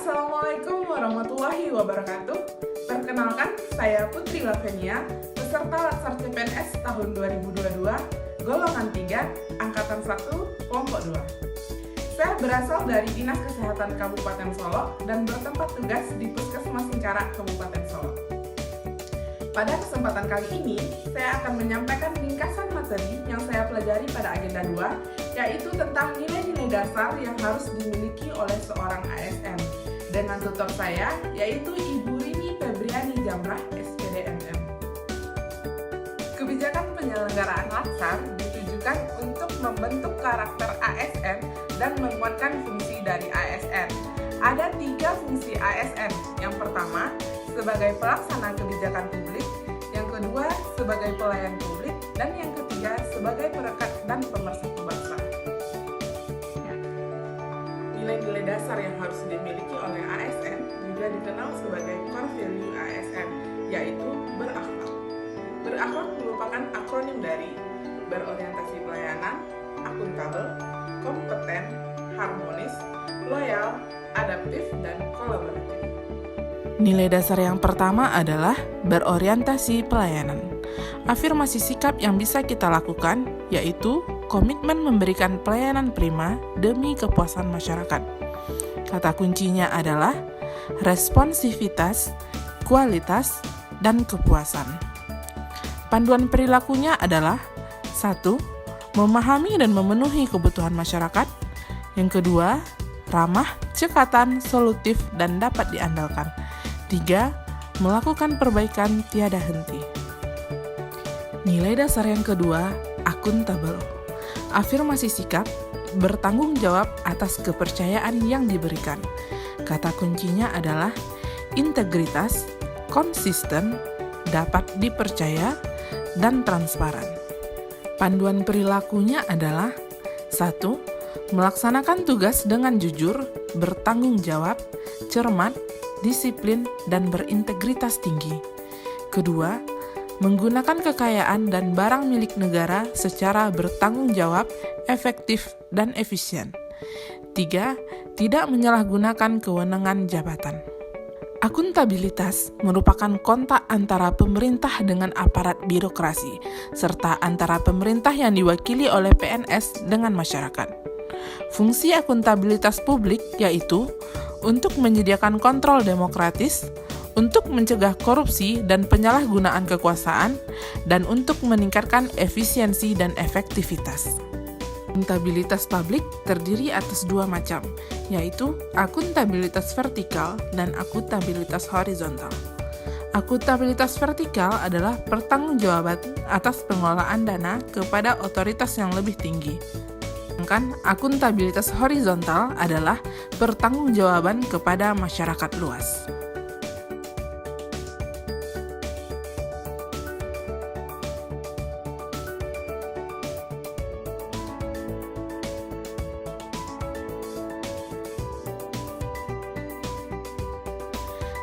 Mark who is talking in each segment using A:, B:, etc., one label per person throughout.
A: Assalamualaikum warahmatullahi wabarakatuh. Perkenalkan, saya Putri Lavenia, peserta Latsar CPNS tahun 2022, golongan 3, angkatan 1, kelompok 2. Saya berasal dari Dinas Kesehatan Kabupaten Solok dan bertempat tugas di Puskesmas Singkarak, Kabupaten Solok. Pada kesempatan kali ini, saya akan menyampaikan ringkasan materi yang saya pelajari pada agenda 2, yaitu tentang nilai-nilai dasar yang harus dimiliki oleh seorang ASN. Dengan tutor saya, yaitu Ibu Rini Febriani Jamrah, SPDMM. Kebijakan penyelenggaraan Latsar ditujukan untuk membentuk karakter ASN dan menguatkan fungsi dari ASN. Ada 3 fungsi ASN. Yang pertama, sebagai pelaksana kebijakan publik, yang kedua sebagai pelayan publik, dan yang ketiga sebagai perekat dan pemersatu bangsa. Nilai-nilai dasar yang harus dimiliki oleh ASN juga dikenal sebagai core value ASN, yaitu berakhlak. Berakhlak merupakan akronim dari berorientasi pelayanan, akuntabel, kompeten, harmonis, loyal, adaptif, dan kolaboratif.
B: Nilai dasar yang pertama adalah berorientasi pelayanan. Afirmasi sikap yang bisa kita lakukan yaitu komitmen memberikan pelayanan prima demi kepuasan masyarakat. Kata kuncinya adalah responsivitas, kualitas, dan kepuasan. Panduan perilakunya adalah 1. Memahami dan memenuhi kebutuhan masyarakat. Yang kedua, ramah, cekatan, solutif, dan dapat diandalkan. 3. Melakukan perbaikan tiada henti. Nilai dasar yang kedua, akuntabel. Afirmasi sikap, bertanggung jawab atas kepercayaan yang diberikan. Kata kuncinya adalah integritas, konsisten, dapat dipercaya, dan transparan. Panduan perilakunya adalah 1. Melaksanakan tugas dengan jujur, bertanggung jawab, cermat, disiplin, dan berintegritas tinggi. Kedua, menggunakan kekayaan dan barang milik negara secara bertanggung jawab, efektif, dan efisien. 3. Tidak menyalahgunakan kewenangan jabatan. Akuntabilitas merupakan kontak antara pemerintah dengan aparat birokrasi, serta antara pemerintah yang diwakili oleh PNS dengan masyarakat. Fungsi akuntabilitas publik yaitu untuk menyediakan kontrol demokratis, untuk mencegah korupsi dan penyalahgunaan kekuasaan, dan untuk meningkatkan efisiensi dan efektivitas. Akuntabilitas publik terdiri atas 2 macam, yaitu akuntabilitas vertikal dan akuntabilitas horizontal. Akuntabilitas vertikal adalah pertanggungjawaban atas pengelolaan dana kepada otoritas yang lebih tinggi. Sedangkan akuntabilitas horizontal adalah pertanggungjawaban kepada masyarakat luas.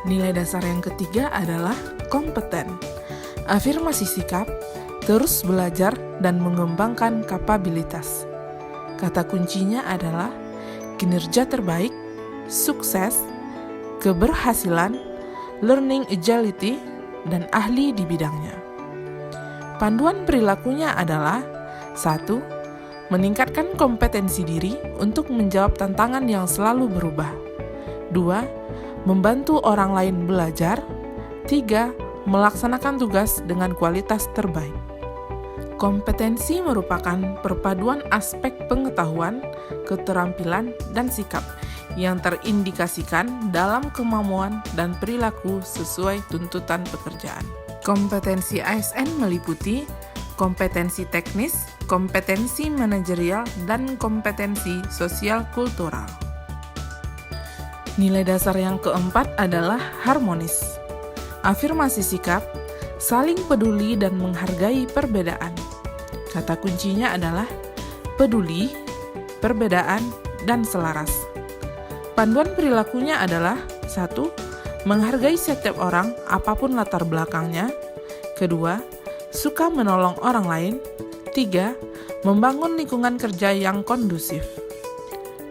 B: Nilai dasar yang ketiga adalah kompeten. Afirmasi sikap, terus belajar dan mengembangkan kapabilitas. Kata kuncinya adalah kinerja terbaik, sukses, keberhasilan, learning agility, dan ahli di bidangnya. Panduan perilakunya adalah 1. Meningkatkan kompetensi diri untuk menjawab tantangan yang selalu berubah. 2. Membantu orang lain belajar. 3. Melaksanakan tugas dengan kualitas terbaik. Kompetensi merupakan perpaduan aspek pengetahuan, keterampilan, dan sikap yang terindikasikan dalam kemampuan dan perilaku sesuai tuntutan pekerjaan. Kompetensi ASN meliputi kompetensi teknis, kompetensi manajerial, dan kompetensi sosial kultural. Nilai dasar yang keempat adalah harmonis. Afirmasi sikap, saling peduli dan menghargai perbedaan. Kata kuncinya adalah peduli, perbedaan, dan selaras. Panduan perilakunya adalah 1. Menghargai setiap orang apapun latar belakangnya. 2. Suka menolong orang lain. 3. Membangun lingkungan kerja yang kondusif.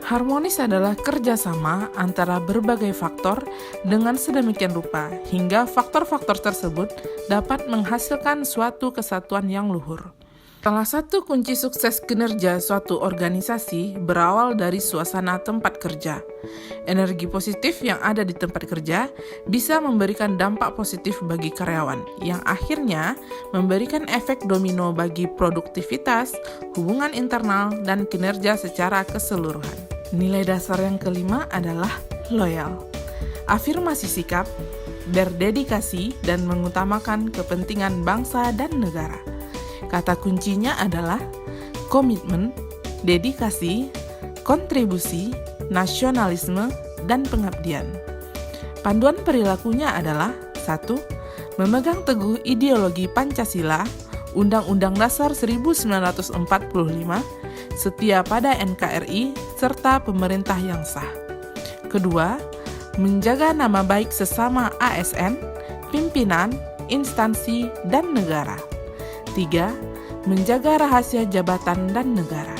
B: Harmonis adalah kerjasama antara berbagai faktor dengan sedemikian rupa hingga faktor-faktor tersebut dapat menghasilkan suatu kesatuan yang luhur. Salah satu kunci sukses kinerja suatu organisasi berawal dari suasana tempat kerja. Energi positif yang ada di tempat kerja bisa memberikan dampak positif bagi karyawan, yang akhirnya memberikan efek domino bagi produktivitas, hubungan internal, dan kinerja secara keseluruhan. Nilai dasar yang kelima adalah loyal. Afirmasi sikap, berdedikasi, dan mengutamakan kepentingan bangsa dan negara. Kata kuncinya adalah komitmen, dedikasi, kontribusi, nasionalisme, dan pengabdian. Panduan perilakunya adalah 1. Memegang teguh ideologi Pancasila, Undang-Undang Dasar 1945, setia pada NKRI, serta pemerintah yang sah. Kedua, menjaga nama baik sesama ASN, pimpinan, instansi, dan negara. 3. Menjaga rahasia jabatan dan negara.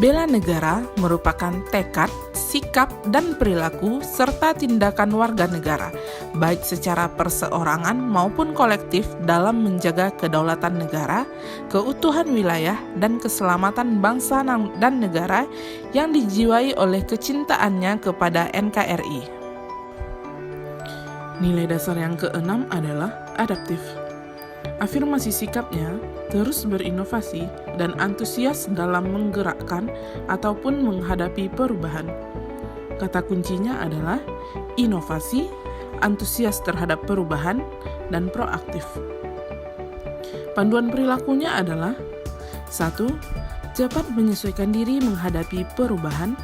B: Bela negara merupakan tekad, sikap, dan perilaku serta tindakan warga negara, baik secara perseorangan maupun kolektif dalam menjaga kedaulatan negara, keutuhan wilayah, dan keselamatan bangsa dan negara yang dijiwai oleh kecintaannya kepada NKRI. Nilai dasar yang keenam adalah adaptif. Afirmasi sikapnya terus berinovasi dan antusias dalam menggerakkan ataupun menghadapi perubahan. Kata kuncinya adalah inovasi, antusias terhadap perubahan, dan proaktif. Panduan perilakunya adalah 1. Cepat menyesuaikan diri menghadapi perubahan.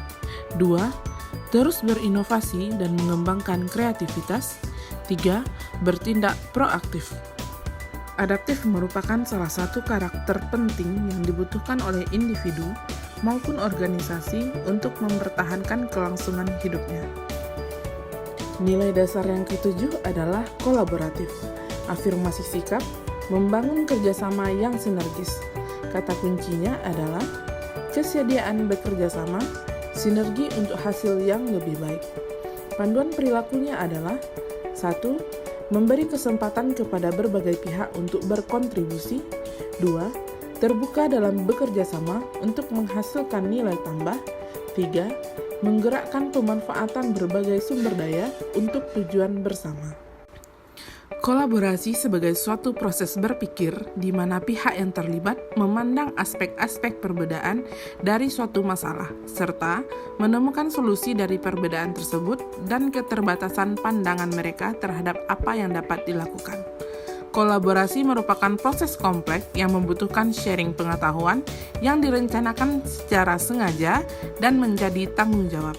B: 2. Terus berinovasi dan mengembangkan kreativitas. 3. Bertindak proaktif. Adaptif merupakan salah satu karakter penting yang dibutuhkan oleh individu maupun organisasi untuk mempertahankan kelangsungan hidupnya. Nilai dasar yang ketujuh adalah kolaboratif. Afirmasi sikap, membangun kerjasama yang sinergis. Kata kuncinya adalah kesediaan bekerja sama, sinergi untuk hasil yang lebih baik. Panduan perilakunya adalah 1. Memberi kesempatan kepada berbagai pihak untuk berkontribusi. 2. Terbuka dalam bekerja sama untuk menghasilkan nilai tambah. 3. Menggerakkan pemanfaatan berbagai sumber daya untuk tujuan bersama. Kolaborasi sebagai suatu proses berpikir di mana pihak yang terlibat memandang aspek-aspek perbedaan dari suatu masalah, serta menemukan solusi dari perbedaan tersebut dan keterbatasan pandangan mereka terhadap apa yang dapat dilakukan. Kolaborasi merupakan proses kompleks yang membutuhkan sharing pengetahuan yang direncanakan secara sengaja dan menjadi tanggung jawab.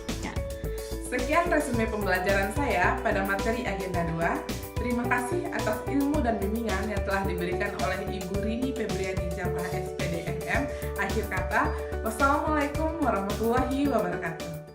A: Sekian resume pembelajaran saya pada materi Agenda 2. Terima kasih atas ilmu dan bimbingan yang telah diberikan oleh Ibu Rini Febriani Jamrah SPD MM. Akhir kata, wassalamualaikum warahmatullahi wabarakatuh.